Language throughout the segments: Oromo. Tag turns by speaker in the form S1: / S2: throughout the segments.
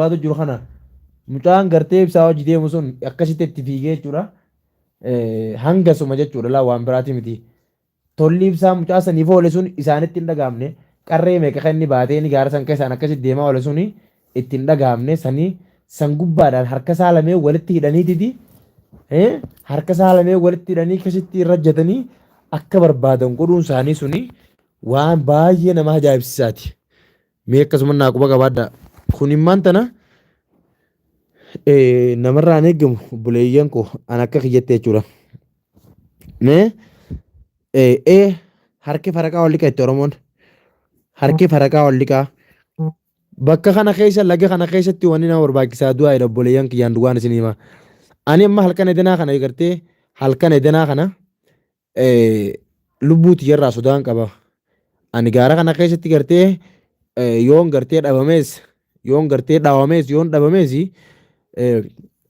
S1: baatu jiru kana mucaan gartee ibsaa hojii deemu sun akkasitti itti fiigee jechuudha. Hangasuma jechuudha laa waan biraati miti. Tolli ibsaa mucaa saniif oole sun isaanitti hin dhagaamne qarree meeqa kan inni baatee inni gaara san keessaan akkasitti deemaa oole suni itti hin dhagaamne sanii san gubbaadhaan harka saalamee walitti hidhaniititi harka saalamee walitti hidhanii akkasitti irra hojjetanii akka barbaadan godhuun isaanii suni waan baay'ee nama ajaa'ibsiisaati. Mee akkasuma naa quba qabaadha. Kun immaan tana namarraan eegamu buleeyyan koo an akka kiyyatti jechuudha. Mee harki faraqaa ol liqa itti Oromoon. Harki faraqaa ol liqaa. Bakka kana keessa laga kana keessatti wanni nama barbaachisaa du'aa jedha obboleeyyan kiyyaan dhugaan isin hima. Ani amma halkan edanaa kana gartee halkan edanaa kana lubbuu tiyyarraa sodaan qaba. Ani gaara kana keessatti gartee yoon gartee dhabamees yoon gartee dhaawamees yoon dhabamees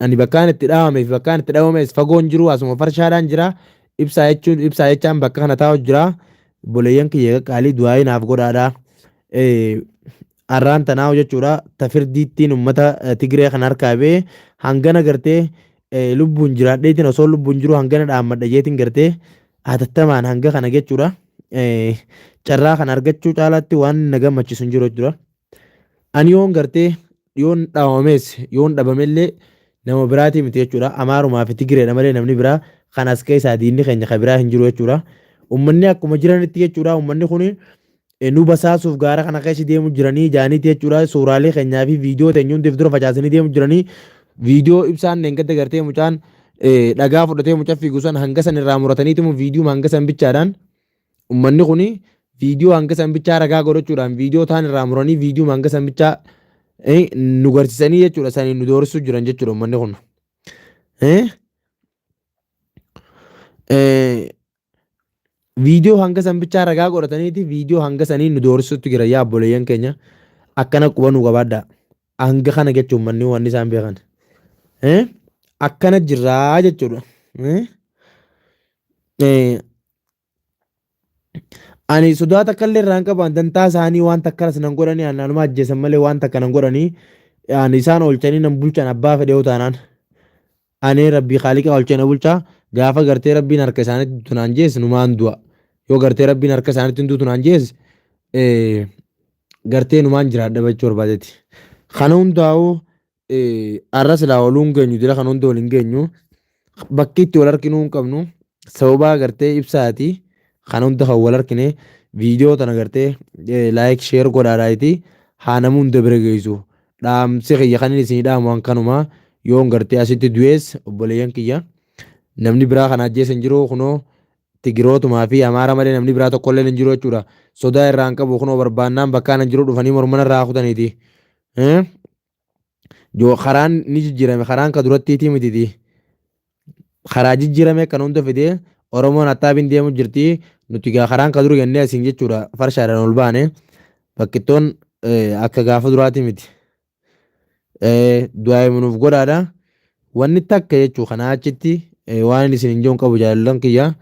S1: ani bakkaan itti dhaawameef bakkaan itti dhabamees fagoon jiru asuma farshaadhaan jira ibsaa jechaan bakka kana taa'u jira obboleeyyan kiyya qaalii du'aa naaf godhaadha. Arraan tanaa jechuudha tafirdiittiin uummata Tigiree kan harkaa bee hangana gartee lubbuun jiraadheetiin osoo lubbuun jiru hangana dhaammadha jeetiin gartee hatattamaan hanga kana jechuudha. Carraa kan argachuu caalaatti waan na gammachiisu hin jiru jechuudha. Ani yoon gartee yoon dhaawamees yoon dhabamellee nama biraatii miti jechuudha. Amaarumaa fi Tigireedha malee namni biraa kan as keessaa diinni keenya kan biraa hin jiru jechuudha. Uummanni akkuma jiranitti jechuudha. Uummanni kun nu basaasuuf gaara kana keessa deemu jiranii jaaniiti jechuudha. Suuraalee keenyaa fi viidiyoo teenyuun dura facaasanii deemu jiranii viidiyoo ibsaan neengatti gartee mucaan dhagaa fudhatee mucaa fiigu san hanga san irraa murataniitimu viidiyoo hanga san bichaadhaan uummanni kun viidiyoo hanga san bichaa ragaa godhachuudhaan viidiyoo taan irraa muranii viidiyoo hanga san bichaa nu garsiisanii jechuudha. Sanii nu doorsisuu jiran jechuudha uummanni kun. Viidiyoo hanga san bichaa ragaa godhataniiti viidiyoo hanga sanii nu doorsisutti jira yaa obboleeyyan keenya akkana quba nu qabaadha. Hanga kana jechuun uummanni wanni isaan beekan. Akkana jirraa jechuudha. Ani sodaa takka illee irraan qaban dantaa isaanii waan takka nan godhanii naannuma ajjeesan malee waan takka nan godhanii ani isaan oolchanii nan bulchan abbaa fedhee taanaan ani rabbii haaliqa oolchee na bulchaa gaafa gartee rabbiin harka isaaniitti tunaan jees numaan du'a yoo gartee rabbiin harka isaaniitti tunaan jees gartee numaan jiraadha jechuu barbaadeeti. Kana hundaa'uu arras laa ooluu hin geenyu dira kan hunda waliin geenyu bakki itti wal harkinuu hin qabnu sababaa gartee ibsaati. Kan hunda kan wal harkine viidiyoo tana gartee laayik sheer godhaadhaati haa namuu hunda bira geessu. Dhaamsi kiyya kan isin dhaamu waan kanuma yoon gartee asitti du'ees obboleeyyan kiyya namni biraa kan ajjeesan jiru kunoo Tigirootumaa fi Amaara malee namni biraa tokko illee hin jiru jechuudha. Sodaa irraan qabu kunoo barbaannaan bakkaan hin jiru dhufanii mormana irraa kutaniiti. Karaan ni jijjiirame karaan ka durattiitii mititi. Karaa jijjiirame kan hunda fidee Oromoon attaabiin deemu jirti nuti karaan ka duru jennee asiin jechuudha farshaadhaan ol baane bakkittoon akka gaafa duraati miti. Du'aa nuuf godhaadha. Wanni takka jechuu kanaa achitti waan isin hin jiru qabu jaalallan kiyya.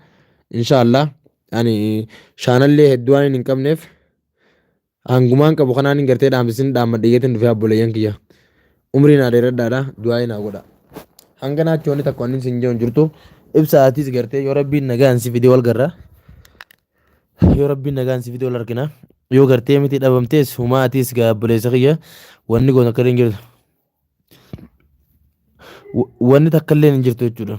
S1: Inshaallah ani shaanallee hedduu waan hin qabneef hangumaan qabu kanaan hin gartee dhaamsisin dhaammadheeyyatiin dhufee abboleeyyan kiyya. Umriin adeeradhaadha du'aa naa godha. Hanga naatti wanni takka wanni isin jiru jirtu ibsaatis gartee yoo rabbiin nagaan si fidee wal garra. Yoo rabbiin nagaan si fidee wal argina. Yoo gartee miti dhabamtees humaatis gaabboleessa kiyya wanni goon akka hin jirtu. Wanni takka illee hin jirtu jechuudha.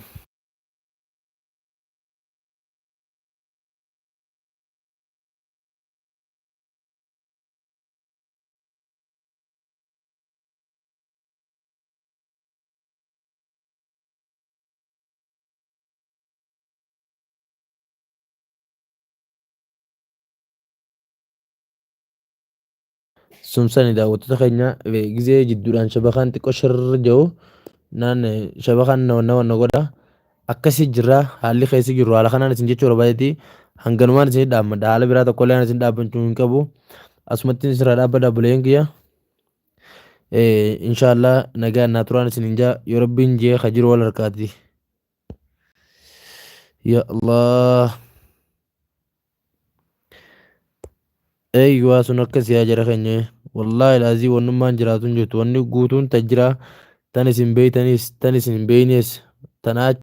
S1: Sumsani daawwattoota keenya gizee jidduudhaan shabakaan xiqqoo shirra jiru naan shabakaan wanna godha akkasii jirra haalli keessi jiru haala kanaan isin jechuu barbaadeeti hanganumaan isin dhaammadha haala biraa tokko illee isin dhaabbachuu hin qabu asumatti isirraa dhaabbadha buleen kiyya inshaallah nagaan naa turaan isin hin jaa yoo rabbiin jee ka jiru wal harkaati ya Allah eeyyuwaa sun akkasii yaa jara keenya Wallaahi laazii wannummaan jiraatu hin jirtu wanni guutuun ta jira tan isin beeytanis tan isin hin beeynes tanaa